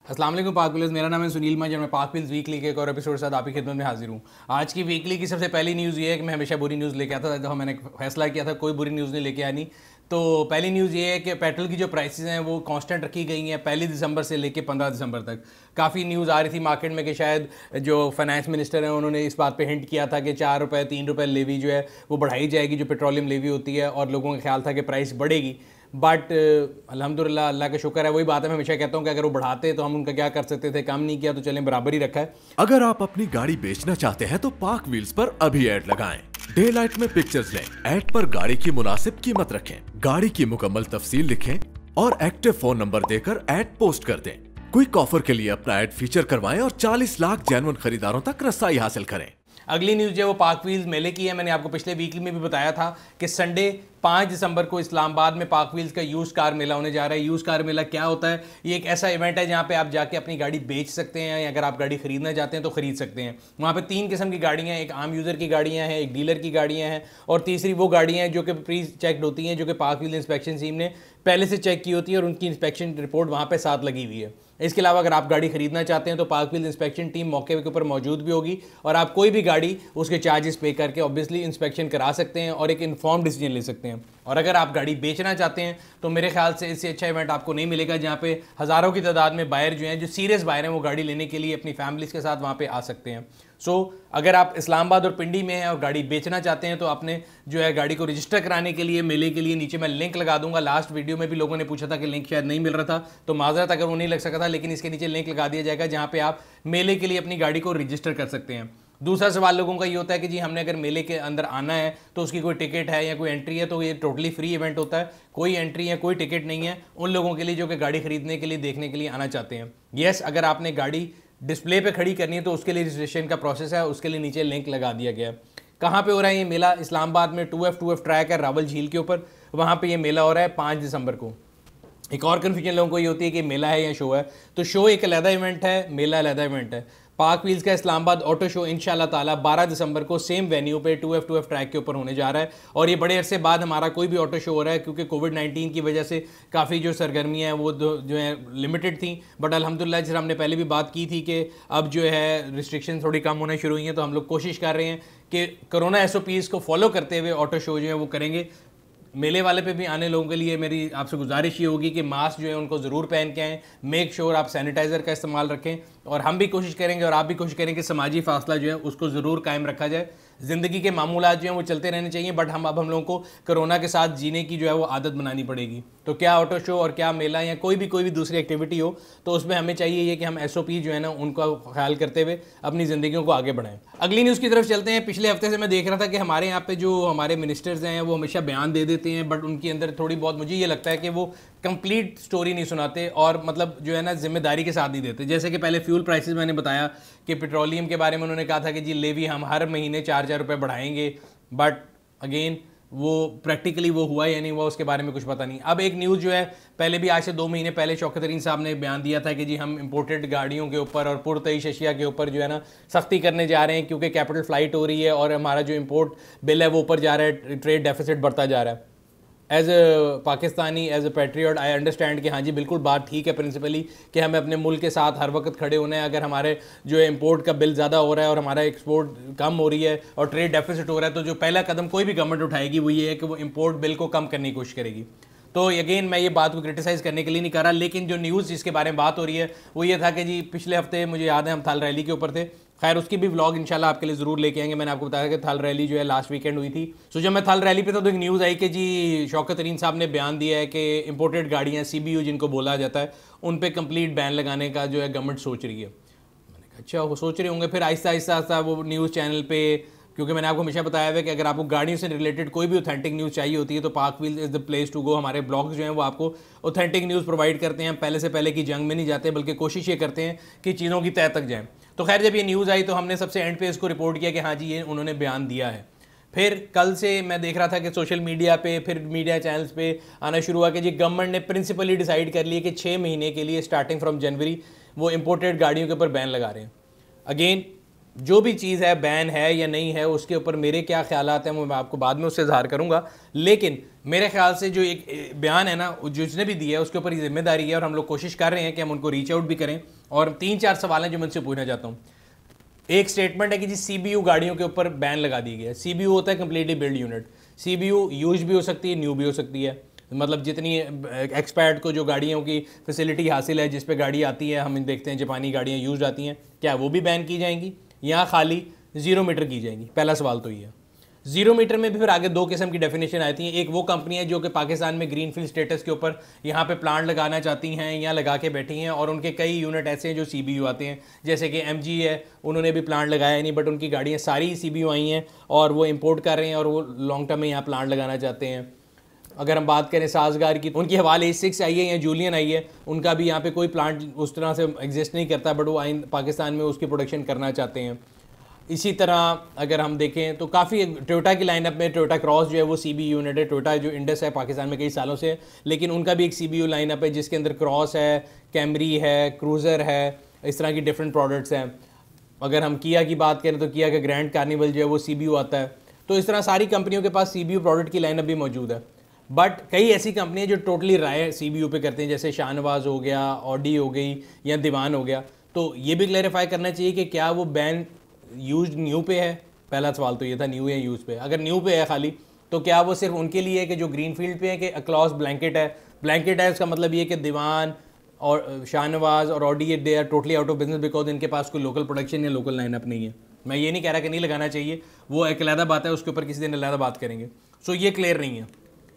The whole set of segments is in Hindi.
अस्सलाम वालेकुम पाक व्हील्स। मेरा नाम है सुनील माजर। मैं पाक व्हील्स वीकली के एक और एपिसोड के साथ आपकी खिदमत में हाजिर हूँ। आज की वीकली की सबसे पहली न्यूज़ ये है कि मैं हमेशा बुरी न्यूज़ लेके आता था। जब मैंने फैसला किया था कोई बुरी न्यूज़ नहीं लेके आनी, तो पहली न्यूज़ ये है कि पेट्रोल की जो प्राइसेस हैं वो कांस्टेंट रखी गई हैं 1 दिसंबर से लेके 15 दिसंबर तक। काफ़ी न्यूज़ आ रही थी मार्केट में कि शायद जो फाइनेंस मिनिस्टर हैं उन्होंने इस बात पे हिंट किया था कि 4 रुपये 3 रुपये लेवी जो है वो बढ़ाई जाएगी, जो पेट्रोलियम लेवी होती है, और लोगों का ख्याल था कि प्राइस बढ़ेगी। बट अल्हम्दुलिल्लाह, अल्लाह का शुक्र है। वही बात है, मैं हमेशा कहता हूँ कि अगर वो बढ़ाते तो हम उनका क्या कर सकते थे, काम नहीं किया तो चलें बराबर ही रखा है। अगर आप अपनी गाड़ी बेचना चाहते हैं तो पार्क व्हील्स पर अभी ऐड लगाएं। डे लाइट में पिक्चर्स लें, ऐड पर गाड़ी की मुनासिब कीमत रखें, गाड़ी की मुकम्मल तफसील लिखें और एक्टिव फोन नंबर देकर ऐड पोस्ट कर दें। क्विक ऑफर के लिए अपना ऐड फीचर करवाएं और 40 लाख जेन्युइन खरीदारों तक रसाई हासिल करें। अगली न्यूज़ जो है वो पाक व्हील्स मेले की है। मैंने आपको पिछले वीक में भी बताया था कि संडे 5 दिसंबर को इस्लामाबाद में पाक व्हील्स का यूज़ कार मेला होने जा रहा है। यूज़ कार मेला क्या होता है? ये एक ऐसा इवेंट है जहाँ पे आप जाके अपनी गाड़ी बेच सकते हैं, या अगर आप गाड़ी खरीदना चाहते हैं तो खरीद सकते हैं। वहाँ पे 3 किस्म की गाड़ियाँ हैं। एक आम यूज़र की गाड़ियाँ हैं, एक डीलर की गाड़ियाँ हैं, और तीसरी वो गाड़ियाँ हैं जो कि प्री चेक्ड होती हैं, जो कि पाक व्हील इंस्पेक्शन टीम ने पहले से चेक की होती है और उनकी इंस्पेक्शन रिपोर्ट वहाँ पे साथ लगी हुई है। इसके अलावा अगर आप गाड़ी खरीदना चाहते हैं तो पाक व्हील इंस्पेक्शन टीम मौके के ऊपर मौजूद भी होगी, और आप कोई भी गाड़ी उसके चार्जेस पे करके ऑब्वियसली इंस्पेक्शन करा सकते हैं और एक इन्फॉर्म डिसीजन ले सकते हैं। और अगर आप गाड़ी बेचना चाहते हैं तो मेरे ख्याल से इससे अच्छा इवेंट आपको नहीं मिलेगा, जहाँ पे हज़ारों की तादाद में बायर जो हैं, जो सीरियस बायर हैं, वो गाड़ी लेने के लिए अपनी फैमिलीज़ के साथ वहाँ पे आ सकते हैं। अगर आप इस्लामाबाद और पिंडी में हैं और गाड़ी बेचना चाहते हैं तो आपने जो है गाड़ी को रजिस्टर कराने के लिए मेले के लिए नीचे मैं लिंक लगा दूंगा। लास्ट वीडियो में भी लोगों ने पूछा था कि लिंक शायद नहीं मिल रहा था, तो माजरत अगर वो नहीं लग सका था, लेकिन इसके नीचे लिंक लगा दिया जाएगा जहाँ पे आप मेले के लिए अपनी गाड़ी को रजिस्टर कर सकते हैं। दूसरा सवाल लोगों का ये होता है कि जी हमने अगर मेले के अंदर आना है तो उसकी कोई टिकट है या कोई एंट्री है? तो ये टोटली फ्री इवेंट होता है, कोई एंट्री या कोई टिकट नहीं है उन लोगों के लिए जो कि गाड़ी खरीदने के लिए, देखने के लिए आना चाहते हैं। यस, अगर आपने गाड़ी डिस्प्ले पे खड़ी करनी है तो उसके लिए रजिस्ट्रेशन का प्रोसेस है, उसके लिए नीचे लिंक लगा दिया गया है। कहाँ पे हो रहा है ये मेला? इस्लामाबाद में 2F ट्रैक है रावल झील के ऊपर, वहाँ पे ये मेला हो रहा है 5 दिसंबर को। एक और कन्फ्यूजन लोगों को ये होती है कि मेला है या शो है, तो शो एक अलहदा इवेंट है, मेला अलहदा इवेंट है। पाक व्हील्स का इस्लामाबाद ऑटो शो इंशाल्लाह ताला 12 दिसंबर को सेम वेन्यू पे 2F ट्रैक के ऊपर होने जा रहा है, और ये बड़े अरसे बाद हमारा कोई भी ऑटो शो हो रहा है, क्योंकि कोविड-19 की वजह से काफ़ी जो सरगर्मियाँ हैं वो जो है लिमिटेड थी। बट अल्हम्दुलिल्लाह, जैसे हमने पहले भी बात की थी कि अब जो है रिस्ट्रिक्शन थोड़ी कम होना शुरू हुई हैं, तो हम लोग कोशिश कर रहे हैं कि कोरोना SOPs को फॉलो करते हुए ऑटो शो जो है वो करेंगे। मेले वाले पे भी आने लोगों के लिए मेरी आपसे गुजारिश ये होगी कि मास्क जो है उनको ज़रूर पहन के आएँ, मेक श्योर आप सैनिटाइज़र का इस्तेमाल रखें, और हम भी कोशिश करेंगे और आप भी कोशिश करें कि समाजी फासला जो है उसको ज़रूर कायम रखा जाए। ज़िंदगी के मामूलात जो हैं वो चलते रहने चाहिए, बट हम लोगों को कोरोना के साथ जीने की जो है वो आदत बनानी पड़ेगी। तो क्या ऑटो शो और क्या मेला या कोई भी दूसरी एक्टिविटी हो, तो उसमें हमें चाहिए ये कि हम SOP जो है ना उनका ख्याल करते हुए अपनी ज़िंदगियों को आगे बढ़ाएं। अगली न्यूज़ की तरफ चलते हैं। पिछले हफ्ते से मैं देख रहा था कि हमारे यहाँ पे जो हमारे मिनिस्टर्स हैं वो हमेशा बयान दे देते हैं, बट उनके अंदर थोड़ी बहुत मुझे ये लगता है कि वो कंप्लीट स्टोरी नहीं सुनाते, और मतलब जो है ना जिम्मेदारी के साथ नहीं देते। जैसे कि पहले फ्यूल प्राइसेस मैंने बताया कि पेट्रोलियम के बारे में उन्होंने कहा था कि जी लेवी हम हर महीने 4-4 रुपये बढ़ाएंगे, बट अगेन वो प्रैक्टिकली वो हुआ या नहीं हुआ उसके बारे में कुछ पता नहीं। अब एक न्यूज़ जो है, पहले भी आज से 2 महीने पहले शौकत तरीन साहब ने बयान दिया था कि जी हम इंपोर्टेड गाड़ियों के ऊपर और पुरतईश अशिया के ऊपर जो है ना सख्ती करने जा रहे हैं, क्योंकि कैपिटल फ्लाइट हो रही है और हमारा जो इंपोर्ट बिल है वो ऊपर जा रहा है, ट्रेड डेफिसिट बढ़ता जा रहा है। As a Pakistani, as a patriot, I understand कि हाँ जी बिल्कुल बात ठीक है प्रिंसिपली कि हमें अपने मुल्क के साथ हर वक्त खड़े होना है। अगर हमारे जो है इंपोर्ट का बिल ज़्यादा हो रहा है और हमारा एक्सपोर्ट कम हो रही है और ट्रेड डेफिसिट हो रहा है, तो जो पहला कदम कोई भी गवर्नमेंट उठाएगी वो ये है कि वो इंपोर्ट बिल को कम करने की कोशिश करेगी। तो अगेन मैं ये बात को क्रिटिसाइज़ करने के लिए नहीं कर रहा, लेकिन जो न्यूज़ जिसके बारे में बात हो रही है वो ये था कि जी पिछले हफ्ते मुझे याद है हम थल रैली के ऊपर थे। खैर उसकी भी व्लॉग इंशाल्लाह आपके लिए ज़रूर लेके आएंगे। मैंने आपको बताया कि थल रैली जो है लास्ट वीकेंड हुई थी। सो जब मैं थल रैली पे था तो एक न्यूज़ आई कि जी शौकत तरीन साहब ने बयान दिया है कि इंपोर्टेड गाड़ियाँ CBU जिनको बोला जाता है उन पर कंप्लीट बैन लगाने का जो है गवर्नमेंट सोच रही है। मैंने कहा अच्छा वो सोच रहे होंगे। फिर आहिस्ता आहिस्ता वो न्यूज़ चैनल पे, क्योंकि मैंने आपको हमेशा बताया हुआ है कि अगर आपको गाड़ियों से रिलेटेड कोई भी ऑथेंटिक न्यूज़ चाहिए होती है तो Pak wheels is the place to go. हमारे ब्लॉग्स जो हैं वो आपको ऑथेंटिक न्यूज़ प्रोवाइड करते हैं। पहले से पहले की जंग में नहीं जाते, बल्कि कोशिश ये करते हैं कि चीज़ों की तह तक जाएँ। तो खैर जब ये न्यूज़ आई तो हमने सबसे एंड पे इसको रिपोर्ट किया कि हाँ जी ये उन्होंने बयान दिया है। फिर कल से मैं देख रहा था कि सोशल मीडिया पे, फिर मीडिया चैनल्स पे आना शुरू हुआ कि जी गवर्नमेंट ने प्रिंसिपली डिसाइड कर लिया कि 6 महीने के लिए स्टार्टिंग फ्रॉम जनवरी वो इंपोर्टेड गाड़ियों के ऊपर बैन लगा रहे हैं। अगेन जो भी चीज़ है बैन है या नहीं है उसके ऊपर मेरे क्या ख्यालात हैं वो मैं आपको बाद में उससे इजहार करूँगा। लेकिन मेरे ख्याल से जो एक बयान है ना जिसने भी दिया है उसके ऊपर ये जिम्मेदारी है और हम लोग कोशिश कर रहे हैं कि हम उनको रीच आउट भी करें। और 3-4 सवाल हैं जो मैं उनसे पूछना चाहता हूँ। एक स्टेटमेंट है कि जी CBU गाड़ियों के ऊपर बैन लगा दी गया है। CBU होता है completely build unit. CBU use भी हो सकती है, न्यू भी हो सकती है। मतलब जितनी एक्सपर्ट को जो गाड़ियों की फैसिलिटी हासिल है जिस पे गाड़ी आती है, हम देखते हैं जापानी गाड़ियाँ यूज आती हैं, क्या वो भी बैन की जाएंगी या खाली 0 मीटर की जाएंगी? पहला सवाल तो ये है। 0 मीटर में भी फिर आगे 2 किस्म की डेफिनेशन आती हैं। एक वो कंपनी है जो कि पाकिस्तान में ग्रीनफील्ड स्टेटस के ऊपर यहाँ पे प्लांट लगाना चाहती हैं या लगा के बैठी हैं और उनके कई यूनिट ऐसे हैं जो CBU आते हैं, जैसे कि MG है, उन्होंने भी प्लांट लगाया नहीं बट उनकी गाड़ियाँ सारी CBU आई हैं और वो इम्पोर्ट कर रहे हैं और वो लॉन्ग टर्म में यहाँ प्लांट लगाना चाहते हैं। अगर हम बात करें साजगार की, उनकी हवाले 6 आई है या जूलियन आई है, उनका भी यहाँ पे कोई प्लांट उस तरह से एग्जिस्ट नहीं करता बट वो पाकिस्तान में उसकी प्रोडक्शन करना चाहते हैं। इसी तरह अगर हम देखें तो काफ़ी टोयोटा की लाइनअप में टोयोटा क्रॉस जो है वो CBU यूनिट है। टोयोटा जो इंडस है पाकिस्तान में कई सालों से, लेकिन उनका भी एक CBU लाइनअप है जिसके अंदर क्रॉस है, कैमरी है, क्रूज़र है, इस तरह की डिफरेंट प्रोडक्ट्स हैं। अगर हम किया की बात करें तो किया का ग्रैंड कार्निवल जो है वो CBU आता है। तो इस तरह सारी कंपनियों के पास CBU प्रोडक्ट की लाइनअप भी मौजूद है। बट कई ऐसी कंपनियां जो टोटली राय CBU पे करते हैं, जैसे शाहनवाज हो गया, ऑडी हो गई या दीवान हो गया। तो ये भी क्लैरिफाई करना चाहिए कि क्या वो बैन यूज न्यू पे है? पहला सवाल तो ये था, न्यू या यूज पे। अगर न्यू पे है खाली तो क्या वो सिर्फ उनके लिए है कि जो ग्रीन फील्ड पे है कि अक्रॉस ब्लैंकेट है? ब्लैंकेट है इसका मतलब ये कि दीवान और शाहनवाज और Audi they are totally out of business because इनके पास कोई लोकल प्रोडक्शन या लोकल लाइनअप नहीं है। मैं ये नहीं कह रहा कि नहीं लगाना चाहिए, वो एक अलहदा बात है, उसके ऊपर किसी दिन अलहदा बात करेंगे। सो ये क्लियर नहीं है।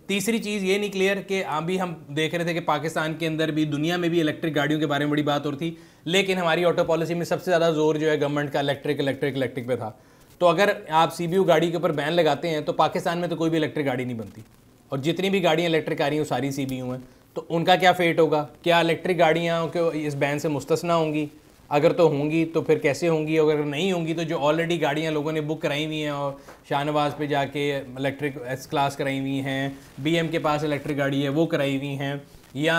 तीसरी चीज़ ये नहीं क्लियर कि अभी हम देख रहे थे कि पाकिस्तान के अंदर भी दुनिया में भी इलेक्ट्रिक गाड़ियों के बारे में बड़ी बात हो रही थी, लेकिन हमारी ऑटो पॉलिसी में सबसे ज़्यादा जोर जो है गवर्नमेंट का इलेक्ट्रिक पे था। तो अगर आप CBU गाड़ी के ऊपर बैन लगाते हैं तो पाकिस्तान में तो कोई भी इलेक्ट्रिक गाड़ी नहीं बनती और जितनी भी गाड़ियाँ इलेक्ट्रिक आ रही हैं वो सारी CBU हैं। तो उनका क्या फेट होगा? क्या इलेक्ट्रिक गाड़ियाँ इस बैन से मुस्तस्ना होंगी? अगर तो होंगी तो फिर कैसे होंगी? अगर नहीं होंगी तो जो ऑलरेडी गाड़ियाँ लोगों ने बुक कराई हुई हैं और शाहनवाज पे जाके इलेक्ट्रिक S क्लास कराई हुई हैं, BM के पास इलेक्ट्रिक गाड़ी है वो कराई हुई हैं, या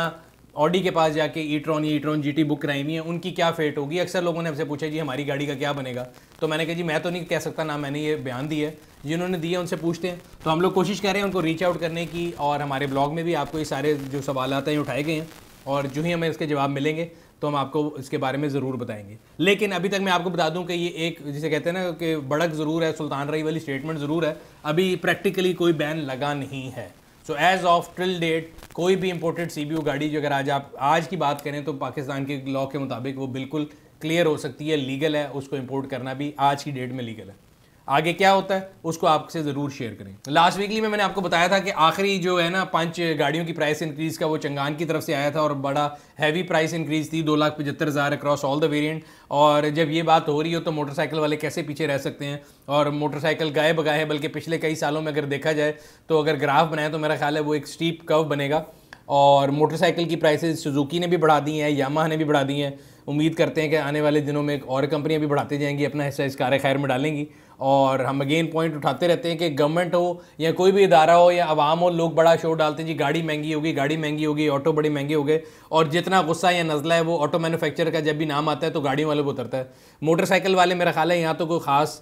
ऑडी के पास जाके e-tron या e-tron GT बुक कराई हुई हैं, उनकी क्या फेट होगी? अक्सर लोगों ने हमसे पूछा जी हमारी गाड़ी का क्या बनेगा? तो मैंने कहा जी मैं तो नहीं कह सकता, ना मैंने ये बयान दिया है, जिन्होंने दिया उनसे पूछते हैं। तो हम लोग कोशिश कर रहे हैं उनको रीच आउट करने की और हमारे ब्लॉग में भी आपको ये सारे जो सवाल हैं उठाए गए हैं और जो ही हमें इसके जवाब मिलेंगे तो हम आपको इसके बारे में ज़रूर बताएंगे। लेकिन अभी तक मैं आपको बता दूं कि ये एक जिसे कहते हैं ना कि बड़क ज़रूर है, सुल्तान रही वाली स्टेटमेंट ज़रूर है, अभी प्रैक्टिकली कोई बैन लगा नहीं है। So as of till date कोई भी इंपोर्टेड CBU गाड़ी जो अगर आज की बात करें तो पाकिस्तान के लॉ के मुताबिक वो बिल्कुल क्लियर हो सकती है, लीगल है, उसको इम्पोर्ट करना भी आज की डेट में लीगल है। आगे क्या होता है उसको आपसे ज़रूर शेयर करें। लास्ट वीकली में मैंने आपको बताया था कि आखिरी जो है ना 5 गाड़ियों की प्राइस इंक्रीज़ का वो चंगान की तरफ से आया था और बड़ा हैवी प्राइस इंक्रीज़ थी, 2,75,000 अक्रॉस ऑल द वेरिएंट। और जब ये बात हो रही हो तो मोटरसाइकिल वाले कैसे पीछे रह सकते हैं? और मोटरसाइकिल गाए बगाए है, बल्कि पिछले कई सालों में अगर देखा जाए तो अगर ग्राफ बनाए तो मेरा ख्याल है वो एक स्टीप कर्व बनेगा। और मोटरसाइकिल की प्राइसेस सुजुकी ने भी बढ़ा दी हैं, यामाहा ने भी बढ़ा दी हैं। उम्मीद करते हैं कि आने वाले दिनों में और कंपनियां भी बढ़ाती जाएंगी, अपना हिस्सा इस कार खैर में डालेंगी। और हम अगेन पॉइंट उठाते रहते हैं कि गवर्नमेंट हो या कोई भी इदारा हो या आवाम हो, लोग बड़ा शोर डालते हैं जी गाड़ी महंगी होगी, गाड़ी महंगी होगी, ऑटो बड़े महंगे हो गए। और जितना गुस्सा या नज़ला है वो ऑटो मैन्युफैक्चरर का जब भी नाम आता है तो गाड़ियों वाले को उतरता है। मोटरसाइकिल वाले मेरा ख्याल है यहाँ तो कोई ख़ास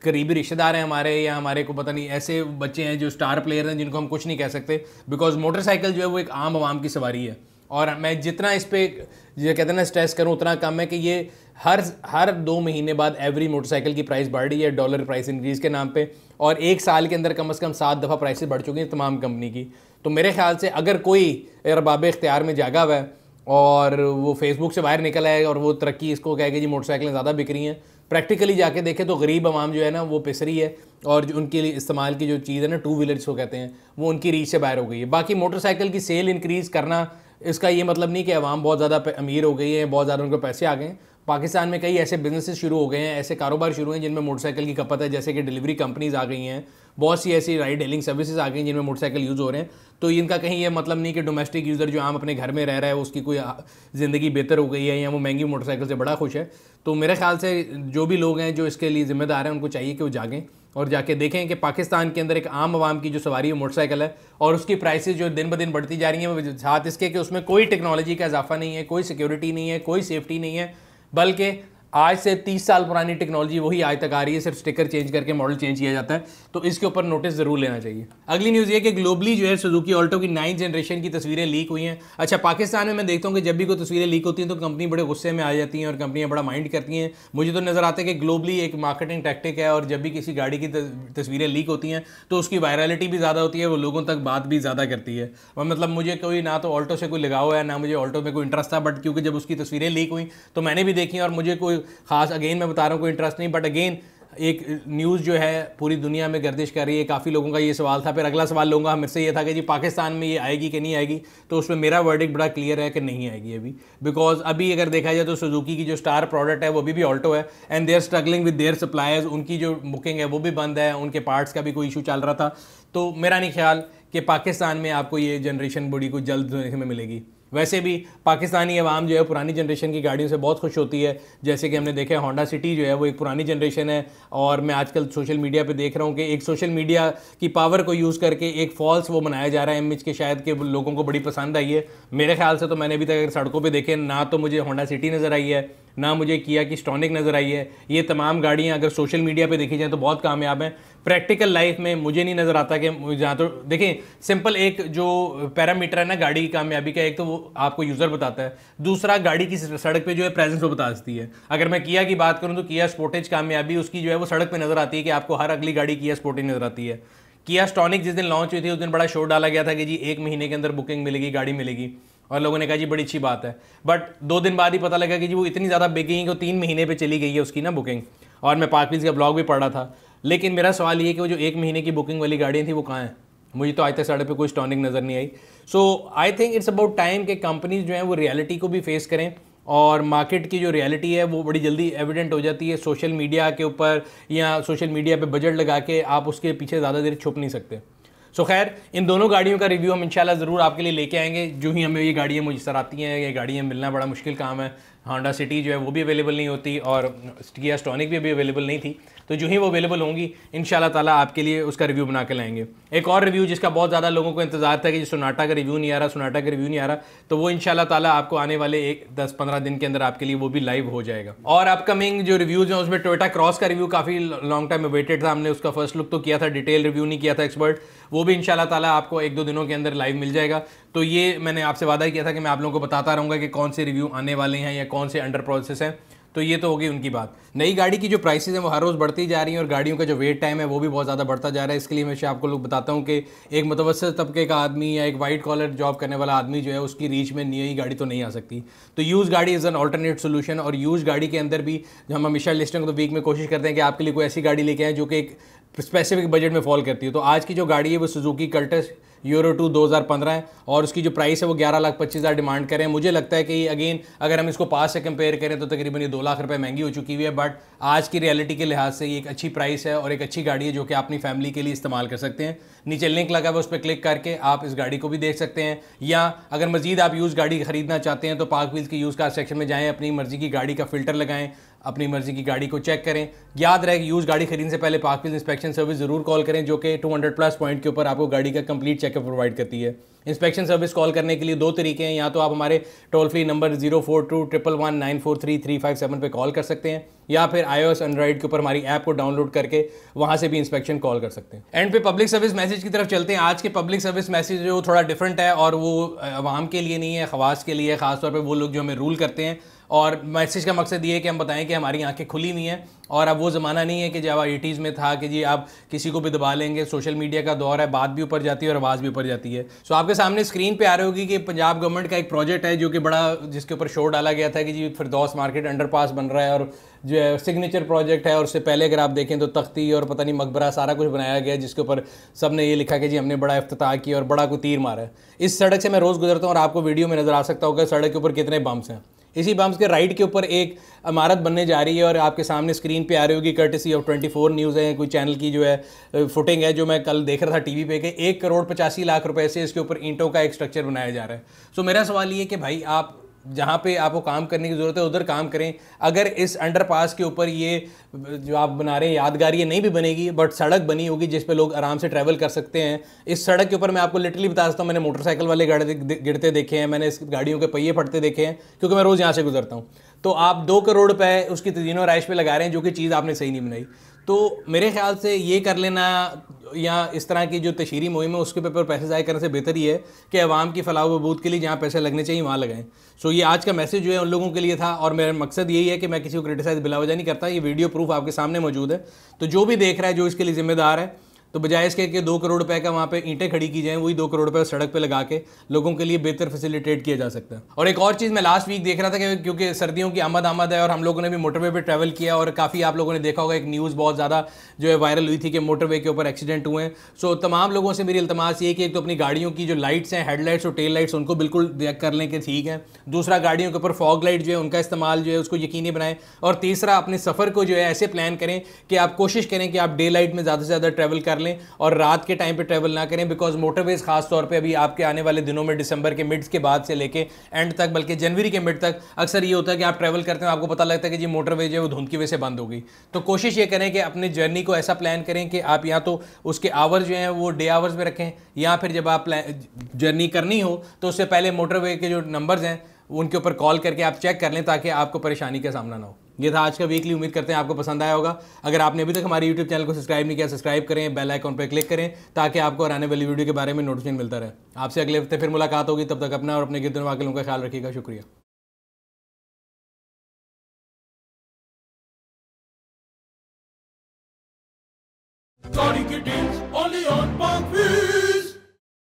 करीबी रिश्तेदार हैं हमारे, या हमारे को पता नहीं ऐसे बच्चे हैं जो स्टार प्लेयर हैं जिनको हम कुछ नहीं कह सकते, बिकॉज मोटरसाइकिल जो है वो एक आम आवाम की सवारी है। और मैं जितना इस पर जो कहते हैं ना स्ट्रेस करूँ उतना कम है कि ये हर 2 महीने बाद एवरी मोटरसाइकिल की प्राइस बढ़ रही है डॉलर प्राइस इंक्रीज़ के नाम पे, और 1 साल के अंदर कम से कम 7 दफ़ा प्राइसेस बढ़ चुकी हैं तमाम कंपनी की। तो मेरे ख्याल से अगर कोई अरबाब इख्तियार में जागा हुआ है और वो फेसबुक से बाहर निकल आए और वो तरक्की इसको कहे कि जी मोटरसाइकिलें ज़्यादा बिक रही हैं, प्रैक्टिकली जाके देखें तो गरीब आवाम जो है ना वो पिस रही है और जो उनके लिए इस्तेमाल की जो चीज़ है ना 2 व्हीलर्स को कहते हैं वो उनकी रीच से बाहर हो गई है। बाकी मोटरसाइकिल की सेल इंक्रीज़ करना इसका ये मतलब नहीं कि आवाम बहुत ज़्यादा अमीर हो गई है, बहुत ज़्यादा उनको पैसे आ गए हैं। पाकिस्तान में कई ऐसे बिजनेसेस शुरू हो गए हैं, ऐसे कारोबार शुरू हैं जिनमें मोटरसाइकिल की खपत है, जैसे कि डिलीवरी कंपनीज आ गई हैं, बहुत सी ऐसी राइड हेलिंग सर्विसेज आ गई हैं जिनमें मोटरसाइकिल यूज़ हो रहे हैं। तो इनका कहीं ये मतलब नहीं कि डोमेस्टिक यूज़र जो आम अपने घर में रह रहा है उसकी कोई ज़िंदगी बेहतर हो गई है या वो महंगी मोटरसाइकिल से बड़ा खुश है। तो मेरे ख्याल से जो भी लोग हैं जो इसके लिए ज़िम्मेदार हैं उनको चाहिए कि वो जागें और जाके देखें कि पाकिस्तान के अंदर एक आम आवाम की जो सवारी है मोटरसाइकिल है और उसकी प्राइसेस जो दिन ब दिन बढ़ती जा रही हैं, साथ इसके कि उसमें कोई टेक्नोलॉजी का इजाफा नहीं है, कोई सिक्योरिटी नहीं है, कोई सेफ्टी नहीं है, बल्कि आज से 30 साल पुरानी टेक्नोलॉजी वही आज तक आ रही है, सिर्फ स्टिकर चेंज करके मॉडल चेंज किया जाता है, तो इसके ऊपर नोटिस जरूर लेना चाहिए। अगली न्यूज़ ये कि ग्लोबली जो है सुजुकी ऑल्टो की 9th जनरेशन की तस्वीरें लीक हुई हैं। अच्छा, पाकिस्तान में मैं देखता हूँ कि जब भी कोई तस्वीरें लीक होती हैं तो कंपनी बड़े गुस्से में आ जाती हैं और कंपनियां बड़ा माइंड करती हैं। मुझे तो नज़र आता है कि ग्लोबली एक मार्केटिंग टैक्टिक है, और जब भी किसी गाड़ी की तस्वीरें लीक होती हैं तो उसकी वायरलिटी भी ज़्यादा होती है, वो लोगों तक बात भी ज़्यादा करती है। और मतलब मुझे कोई ना तो ऑल्टो से कोई लगाव है, ना मुझे ऑल्टो में कोई इंटरेस्ट था, बट क्योंकि जब उसकी तस्वीरें लीक हुई तो मैंने भी देखी और मुझे कोई खास, अगेन मैं बता रहा हूँ, कोई इंटरेस्ट नहीं, बट अगेन एक न्यूज़ जो है पूरी दुनिया में गर्दिश कर रही है। काफ़ी लोगों का ये सवाल था। फिर अगला सवाल लोगों का मेरे से ये था कि जी पाकिस्तान में ये आएगी कि नहीं आएगी, तो उसमें मेरा वर्डिक्ट बड़ा क्लियर है कि नहीं आएगी अभी, बिकॉज अभी अगर देखा जाए तो सुजुकी की जो स्टार प्रोडक्ट है वो भी ऑल्टो है, and they are struggling with their suppliers. उनकी जो बुकिंग है वो भी बंद है, उनके पार्ट्स का भी कोई इशू चल रहा था। तो मेरा नहीं ख्याल कि पाकिस्तान में आपको ये जनरेशन बड़ी कुछ जल्द देखने में मिलेगी। वैसे भी पाकिस्तानी अवाम जो है पुरानी जनरेशन की गाड़ियों से बहुत खुश होती है। जैसे कि हमने देखा है होंडा सिटी जो है वो एक पुरानी जनरेशन है, और मैं आजकल सोशल मीडिया पे देख रहा हूँ कि एक सोशल मीडिया की पावर को यूज़ करके एक फॉल्स वो बनाया जा रहा है इमेज के, शायद कि लोगों को बड़ी पसंद आई है। मेरे ख्याल से तो मैंने अभी तक अगर सड़कों पर देखे ना तो मुझे होंडा सिटी नज़र आई है, ना मुझे किया की स्टॉनिक नज़र आई है। ये तमाम गाड़ियाँ अगर सोशल मीडिया पे देखी जाए तो बहुत कामयाब हैं। प्रैक्टिकल लाइफ में मुझे नहीं नज़र आता कि जहाँ तो देखें, सिंपल एक जो पैरामीटर है ना गाड़ी की कामयाबी का, एक तो वो आपको यूज़र बताता है, दूसरा गाड़ी की सड़क पे जो है प्रेजेंस वो बता सकती है। अगर मैं किया की बात करूँ तो किया स्पोर्टेज कामयाबी उसकी जो है वो सड़क पर नज़र आती है कि आपको हर अगली गाड़ी किया स्पोर्टेज नज़र आती है। किया स्टॉनिक जिस दिन लॉन्च हुई थी उस दिन बड़ा शो डाला गया था कि जी 1 महीने के अंदर बुकिंग मिलेगी, गाड़ी मिलेगी, और लोगों ने कहा जी बड़ी अच्छी बात है। बट 2 दिन बाद ही पता लगा कि जी वो इतनी ज़्यादा बिक गई है कि 3 महीने पे चली गई है उसकी ना बुकिंग। और मैं पार्कवीज का ब्लॉग भी पढ़ रहा था। लेकिन मेरा सवाल ये कि वो जो 1 महीने की बुकिंग वाली गाड़ियाँ थी वो कहाँ हैं? मुझे तो आज तक सड़क पे कोई स्टॉनिक नज़र नहीं आई। So I think it's about time कि कंपनीज जो हैं वो रियलिटी को भी फेस करें, और मार्केट की जो रियलिटी है वो बड़ी जल्दी एविडेंट हो जाती है सोशल मीडिया के ऊपर, या सोशल मीडिया पे बजट लगा के आप उसके पीछे ज़्यादा देर छुप नहीं सकते। सो खैर, इन दोनों गाड़ियों का रिव्यू हम इंशाल्लाह ज़रूर आपके लिए लेके आएंगे। जो ही हमें ये गाड़ियाँ मुझसे आती हैं, ये गाड़ियाँ मिलना बड़ा मुश्किल काम है। होंडा सिटी जो है वो भी अवेलेबल नहीं होती, और किया स्टॉनिक भी अभी अवेलेबल नहीं थी। तो जो ही वो अवेलेबल होंगी इंशाल्लाह ताला आपके लिए उसका रिव्यू बना के लाएंगे। एक और रिव्यू जिसका बहुत ज़्यादा लोगों को इंतजार था कि सोनाटा का रिव्यू नहीं आ रहा, सोनाटा का रिव्यू नहीं आ रहा, तो वो इंशाल्लाह ताला आपको आने वाले 10-15 दिन के अंदर आपके लिए वो भी लाइव हो जाएगा। और अपकमिंग जो रिव्यूज़ हैं उसमें टोयोटा क्रॉस का रिव्यू काफ़ी लॉन्ग टाइम वेटेड था। हमने उसका फर्स्ट लुक तो किया था, डिटेल रिव्यू नहीं किया था एक्सपर्ट, वो भी इंशाल्लाह ताला आपको 1-2 दिनों के अंदर लाइव मिल जाएगा। तो ये मैंने आपसे वादा किया था कि मैं आप लोगों को बताता रहूँगा कि कौन से रिव्यू आने वाले हैं या कौन से अंडर प्रोसेस हैं। तो ये तो होगी उनकी बात। नई गाड़ी की जो प्राइसेस हैं वो हर रोज़ बढ़ती जा रही हैं, और गाड़ियों का जो वेट टाइम है वो भी बहुत ज़्यादा बढ़ता जा रहा है। इसके लिए हमेशा आपको लोग बताता हूँ कि एक मुतवस्सित तबके का आदमी या एक वाइट कॉलर जॉब करने वाला आदमी जो है उसकी रीच में नई गाड़ी तो नहीं आ सकती। तो यूज़ गाड़ी इज़ एन ऑल्टरनेट सोल्यूशन। और यूज़ गाड़ी के अंदर भी हम हमेशा लिस्टिंग ऑफ द वीक में कोशिश करते हैं कि आपके लिए कोई ऐसी गाड़ी लेके आएँ जो कि एक स्पेसिफिक बजट में फॉल करती है। तो आज की जो गाड़ी है वो सुजुकी कल्टस यूरो 2 2015 है, और उसकी जो प्राइस है वो 11,25,000 डिमांड करें। मुझे लगता है कि अगेन अगर हम इसको पास से कंपेयर करें तो तकरीबन ये 2 लाख रुपए महंगी हो चुकी हुई है, बट आज की रियलिटी के लिहाज से ये एक अच्छी प्राइस है और एक अच्छी गाड़ी है जो कि अपनी फैमिली के लिए इस्तेमाल कर सकते हैं। नीचे लिंक लगा हुआ, उस पर क्लिक करके आप इस गाड़ी को भी देख सकते हैं, या अगर मजीद आप यूज़ गाड़ी खरीदना चाहते हैं तो पार्क व्हील्स की यूज़ कार सेक्शन में जाएँ, अपनी मर्जी की गाड़ी का फिल्टर लगाएं, अपनी मर्जी की गाड़ी को चेक करें। याद रहे यूज़ गाड़ी खरीदने से पहले पार्क व्हील्स इंस्पेक्शन सर्विस ज़रूर कॉल करें, जो कि 200+ पॉइंट के ऊपर आपको गाड़ी का कंप्लीट चेकअप प्रोवाइड करती है। इंस्पेक्शन सर्विस कॉल करने के लिए 2 तरीके हैं, या तो आप हमारे टोल फ्री नंबर 042111943357 पे कॉल कर सकते हैं, या फिर iOS एंड्रॉइड के ऊपर हमारी ऐप को डाउनलोड करके वहाँ से भी इंस्पेक्शन कॉल कर सकते हैं। एंड पे पब्लिक सर्विस मैसेज की तरफ चलते हैं। आज के पब्लिक सर्विस मैसेज जो थोड़ा डिफरेंट है, और वो आवाम के लिए नहीं है, खवास के लिए, ख़ासतौर पर वो लोग जो हमें रूल करते हैं। और मैसेज का मकसद ये है कि हम बताएं कि हमारी आंखें खुली हुई हैं, और अब वो ज़माना नहीं है कि जब 80s में था कि जी आप किसी को भी दबा लेंगे। सोशल मीडिया का दौर है, बात भी ऊपर जाती है और आवाज़ भी ऊपर जाती है। सो आपके सामने स्क्रीन पे आ रही होगी कि पंजाब गवर्नमेंट का एक प्रोजेक्ट है जो कि बड़ा, जिसके ऊपर शो डाला गया था कि जी फिरदौस मार्केट अंडरपास बन रहा है, और जो है सिग्नेचर प्रोजेक्ट है। और उससे पहले अगर आप देखें तो तख्ती और पता नहीं मकबरा सारा कुछ बनाया गया, जिसके ऊपर सब ने ये लिखा कि जी हमने बड़ा इफ्तिताह किया और बड़ा कोई तीर मारा है। इस सड़क से मैं रोज़ गुजरता हूँ और आपको वीडियो में नज़र आ सकता होगा सड़क के ऊपर कितने बम्प्स हैं। इसी बम्प्स के राइट के ऊपर एक इमारत बनने जा रही है, और आपके सामने स्क्रीन पे आ रही होगी, कर्टेसी ऑफ 24 न्यूज़ है, कोई चैनल की जो है फुटेज है, जो मैं कल देख रहा था टीवी पे, कि 1,85,00,000 रुपए से इसके ऊपर ईंटों का एक स्ट्रक्चर बनाया जा रहा है। सो मेरा सवाल ये कि भाई आप जहाँ पे आपको काम करने की ज़रूरत है उधर काम करें। अगर इस अंडरपास के ऊपर ये जो आप बना रहे हैं यादगार ये नहीं भी बनेगी, बट सड़क बनी होगी जिस पे लोग आराम से ट्रैवल कर सकते हैं। इस सड़क के ऊपर मैं आपको लिटरली बता सकता हूँ, मैंने मोटरसाइकिल वाले गाड़ी गिरते देखे हैं, मैंने इस गाड़ियों के पहिए फटते देखे हैं, क्योंकि मैं रोज़ यहाँ से गुजरता हूँ। तो आप 2 करोड़ रुपए उसकी तज़ीनो आराइश पे लगा रहे हैं, जो कि चीज़ आपने सही नहीं बनाई। तो मेरे ख्याल से ये कर लेना या इस तरह की जो तशहीरी मुहिम है उसके ऊपर पैसे ज़ाया करने से बेहतर ही है कि अवाम की फलाह व बहबूद के लिए जहाँ पैसे लगने चाहिए वहाँ लगाएं। सो ये आज का मैसेज जो है उन लोगों के लिए था, और मेरा मकसद यही है कि मैं किसी को क्रिटिसाइज़ बिला वजह नहीं करता। ये वीडियो प्रूफ आपके सामने मौजूद है, तो जो भी देख रहा है, जो इसके लिए जिम्मेदार है, तो बजाय इसके कि 2 करोड़ रुपए का वहाँ पे ईंटें खड़ी की जाएं, वही 2 करोड़ रुपए सड़क पे लगा के लोगों के लिए बेहतर फैसिलिटेट किया जा सकता है। और एक और चीज़ मैं लास्ट वीक देख रहा था कि क्योंकि सर्दियों की आमद है और हम लोगों ने भी मोटरवे पे ट्रैवल किया, और काफ़ी आप लोगों ने देखा होगा एक न्यूज़ बहुत ज़्यादा जो है वायरल हुई थी कि मोटरवे के ऊपर एक्सीडेंट हुए हैं। सो तमाम लोगों से मेरी इल्तमास ये कि एक तो अपनी गाड़ियों की जो लाइट्स हैं, हेडलाइट्स और टेल लाइट्स, उनको बिल्कुल कर लें कि ठीक है। दूसरा, गाड़ियों के ऊपर फॉग लाइट जो है उनका इस्तेमाल जो है उसको यकीनी बनाएं। और तीसरा, अपने सफ़र को जो है ऐसे प्लान करें कि आप कोशिश करें कि आप डे लाइट में ज़्यादा से ज़्यादा ट्रैवल कर लें और रात के टाइम पे ट्रैवल ना करें, बिकॉज मोटरवेज खास तौर पे अभी आपके आने वाले दिनों में दिसंबर के मिड्स के बाद से लेके एंड तक, बल्कि जनवरी के मिड तक अक्सर ये होता है कि आप ट्रैवल करते हैं, आपको पता लगता है कि जी मोटरवेज है वो धुंध की वजह से बंद हो गई। तो कोशिश ये करें कि अपने जर्नी को ऐसा प्लान करें कि आप या तो उसके आवर्स जो हैं वो डे आवर्स में रखें, या फिर जब आप जर्नी करनी हो तो उससे पहले मोटरवे के जो नंबर्स हैं उनके ऊपर कॉल करके आप चेक कर लें, ताकि आपको परेशानी का सामना ना हो। ये था आज का वीकली, उम्मीद करते हैं आपको पसंद आया होगा। अगर आपने अभी तक हमारे यूट्यूब चैनल को सब्सक्राइब नहीं किया, सब्सक्राइब करें, बेल आइकॉन पर क्लिक करें, ताकि आपको आने वाली वीडियो के बारे में नोटिफिकेशन मिलता रहे। आपसे अगले हफ्ते फिर मुलाकात होगी, तब तक अपना और अपने गिरद वालों का ख्याल रखिएगा। शुक्रिया। गाड़ी की डील्स ओनली ऑन पाक व्हील्स।